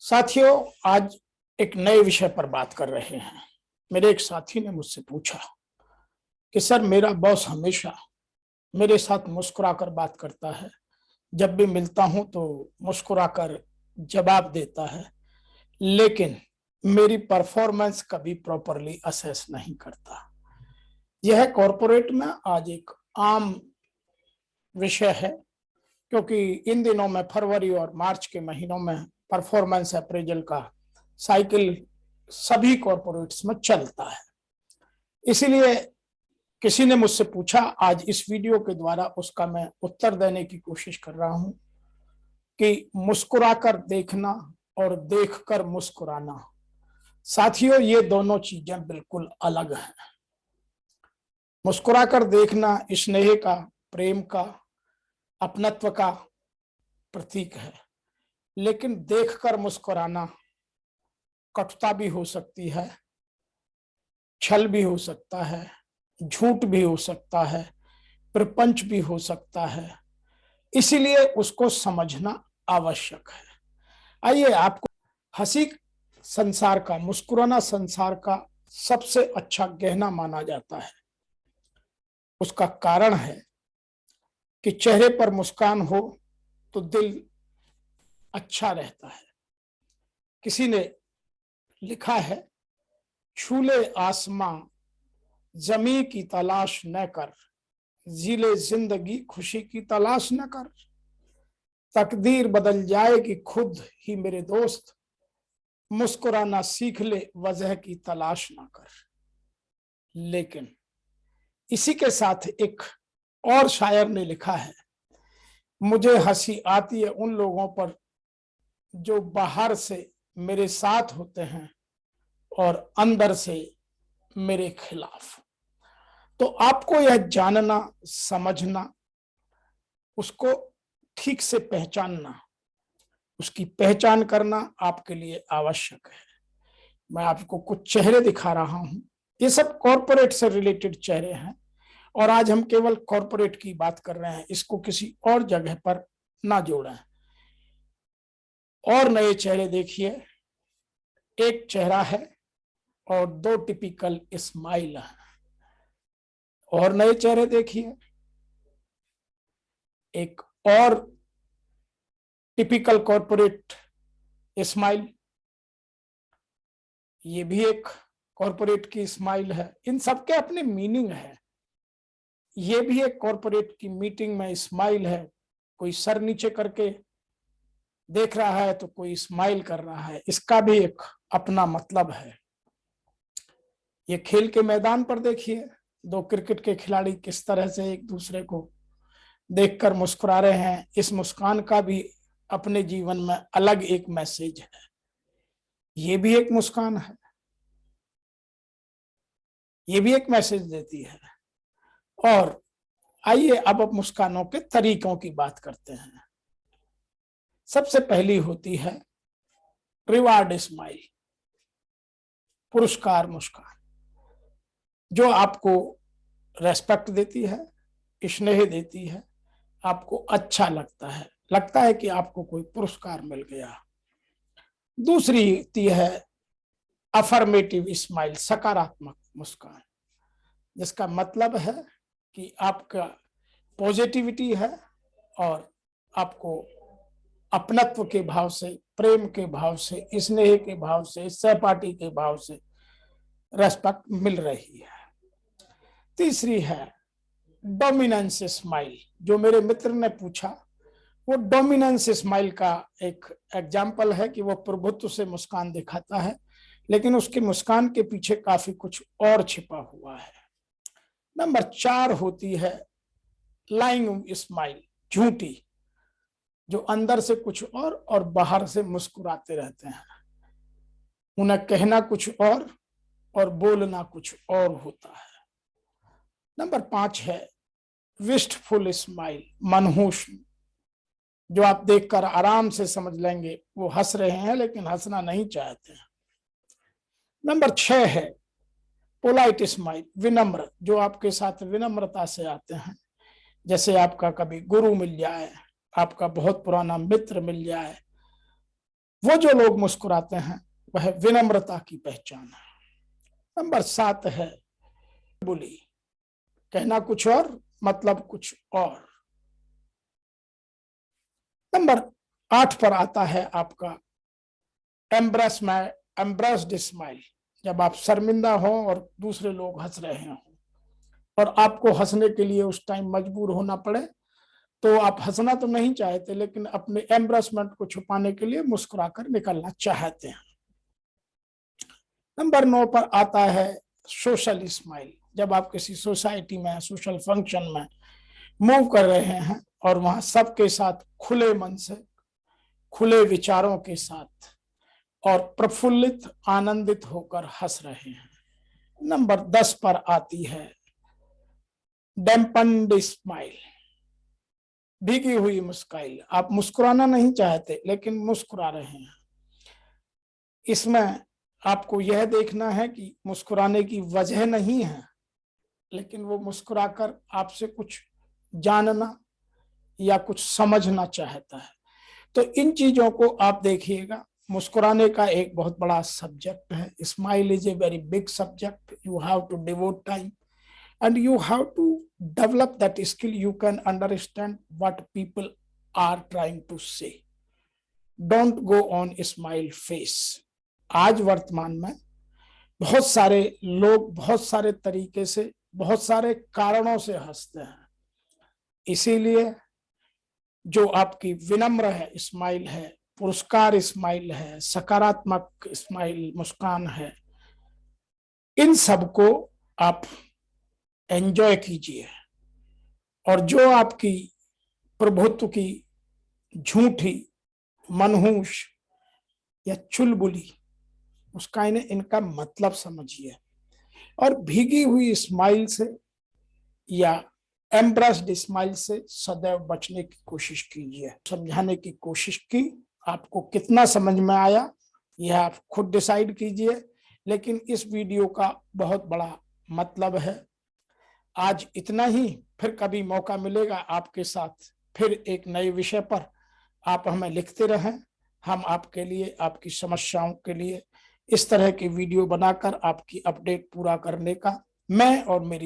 साथियों, आज एक नए विषय पर बात कर रहे हैं। मेरे एक साथी ने मुझसे पूछा कि सर, मेरा बॉस हमेशा मेरे साथ मुस्कुराकर बात करता है। जब भी मिलता हूं तो मुस्कुराकर जवाब देता है, लेकिन मेरी परफॉर्मेंस कभी प्रॉपरली असेस नहीं करता। यह कॉरपोरेट में आज एक आम विषय है, क्योंकि इन दिनों में फरवरी और मार्च के महीनों में परफॉर्मेंस अप्रेजल का साइकिल सभी कॉरपोरेट्स में चलता है। इसीलिए किसी ने मुझसे पूछा, आज इस वीडियो के द्वारा उसका मैं उत्तर देने की कोशिश कर रहा हूं कि मुस्कुराकर देखना और देखकर मुस्कुराना, साथियों, ये दोनों चीजें बिल्कुल अलग हैं। मुस्कुराकर देखना स्नेह का, प्रेम का, अपनत्व का प्रतीक है, लेकिन देखकर मुस्कुराना कटुता भी हो सकती है, छल भी हो सकता है, झूठ भी हो सकता है, प्रपंच भी हो सकता है। इसीलिए उसको समझना आवश्यक है। आइए, आपको हंसी संसार का, मुस्कुराना संसार का सबसे अच्छा गहना माना जाता है। उसका कारण है कि चेहरे पर मुस्कान हो तो दिल अच्छा रहता है। किसी ने लिखा है, छूले आसमां जमी की तलाश न कर, जिले जिंदगी खुशी की तलाश न कर। तकदीर बदल जाएगी खुद ही मेरे दोस्त, मुस्कुराना सीख ले वजह की तलाश ना कर। लेकिन इसी के साथ एक और शायर ने लिखा है, मुझे हंसी आती है उन लोगों पर जो बाहर से मेरे साथ होते हैं और अंदर से मेरे खिलाफ। तो आपको यह जानना, समझना, उसको ठीक से पहचानना, उसकी पहचान करना आपके लिए आवश्यक है। मैं आपको कुछ चेहरे दिखा रहा हूं। ये सब कॉरपोरेट से रिलेटेड चेहरे हैं और आज हम केवल कॉरपोरेट की बात कर रहे हैं, इसको किसी और जगह पर ना जोड़ें। और नए चेहरे देखिए, एक चेहरा है और दो टिपिकल स्माइल है। और नए चेहरे देखिए, एक और टिपिकल कॉरपोरेट स्माइल, ये भी एक कॉरपोरेट की स्माइल है। इन सबके अपने मीनिंग है। ये भी एक कॉरपोरेट की मीटिंग में स्माइल है। कोई सर नीचे करके देख रहा है तो कोई स्माइल कर रहा है, इसका भी एक अपना मतलब है। ये खेल के मैदान पर देखिए, दो क्रिकेट के खिलाड़ी किस तरह से एक दूसरे को देखकर मुस्कुरा रहे हैं। इस मुस्कान का भी अपने जीवन में अलग एक मैसेज है। ये भी एक मुस्कान है, ये भी एक मैसेज देती है। और आइए अब मुस्कानों के तरीकों की बात करते हैं। सबसे पहली होती है रिवार्ड स्माइल, पुरस्कार मुस्कान, जो आपको रेस्पेक्ट देती है, स्नेह देती है, आपको अच्छा लगता है कि आपको कोई पुरस्कार मिल गया। दूसरी होती है अफर्मेटिव स्माइल, सकारात्मक मुस्कान, जिसका मतलब है कि आपका पॉजिटिविटी है और आपको अपनत्व के भाव से, प्रेम के भाव से, स्नेह के भाव से, सहपाठी के भाव से रेस्पेक्ट मिल रही है। तीसरी है डोमिनेंस स्माइल, जो मेरे मित्र ने पूछा, वो डोमिनेंस स्माइल का एक एग्जाम्पल है कि वो प्रभुत्व से मुस्कान दिखाता है, लेकिन उसकी मुस्कान के पीछे काफी कुछ और छिपा हुआ है। नंबर 4 होती है लाइंग स्माइल, झूठी, जो अंदर से कुछ और बाहर से मुस्कुराते रहते हैं। उन्हें कहना कुछ और बोलना कुछ और होता है। नंबर 5 है विस्टफुल स्माइल, मनहूस, जो आप देखकर आराम से समझ लेंगे वो हंस रहे हैं लेकिन हंसना नहीं चाहते हैं। नंबर 6 है पोलाइट स्माइल, विनम्र, जो आपके साथ विनम्रता से आते हैं। जैसे आपका कभी गुरु मिल जाए, आपका बहुत पुराना मित्र मिल जाए, वो जो लोग मुस्कुराते हैं वह विनम्रता की पहचान है। नंबर 7 है बुली, कहना कुछ और मतलब कुछ और। नंबर 8 पर आता है आपका एम्ब्रेस्ड स्माइल, जब आप शर्मिंदा हो और दूसरे लोग हंस रहे हो और आपको हंसने के लिए उस टाइम मजबूर होना पड़े, तो आप हंसना तो नहीं चाहते लेकिन अपने एम्ब्रेसमेंट को छुपाने के लिए मुस्कुराकर निकलना चाहते हैं। नंबर 9 पर आता है सोशल स्माइल, जब आप किसी सोसाइटी में सोशल फंक्शन में मूव कर रहे हैं और वहां सबके साथ खुले मन से, खुले विचारों के साथ और प्रफुल्लित आनंदित होकर हंस रहे हैं। नंबर 10 पर आती है डैम्पन्ड स्माइल, भीगी हुई मुस्कान। आप मुस्कुराना नहीं चाहते लेकिन मुस्कुरा रहे हैं। इसमें आपको यह देखना है कि मुस्कुराने की वजह नहीं है, लेकिन वो मुस्कुराकर आपसे कुछ जानना या कुछ समझना चाहता है। तो इन चीजों को आप देखिएगा। मुस्कुराने का एक बहुत बड़ा सब्जेक्ट है। Smile is a very big subject. You have to devote time and you have to develop that skill. You can understand what people are trying to say. Don't go on smile face. आज वर्तमान में बहुत सारे लोग बहुत सारे तरीके से बहुत सारे कारणों से हंसते हैं। इसीलिए जो आपकी विनम्र है स्माइल है, पुरस्कार स्माइल है, सकारात्मक स्माइल मुस्कान है, इन सबको आप एंजॉय कीजिए। और जो आपकी प्रभुत्व की झूठी, मनहूस या चुलबुली मुस्कान, इनका मतलब समझिए और भीगी हुई स्माइल से या एम्ब्रेस्ड स्माइल से सदैव बचने की कोशिश कीजिए। समझाने की कोशिश की, आपको कितना समझ में आया यह आप खुद डिसाइड कीजिए, लेकिन इस वीडियो का बहुत बड़ा मतलब है। आज इतना ही, फिर कभी मौका मिलेगा आपके साथ फिर एक नए विषय पर। आप हमें लिखते रहें, हम आपके लिए, आपकी समस्याओं के लिए इस तरह की वीडियो बनाकर आपकी अपडेट पूरा करने का मैं और मेरी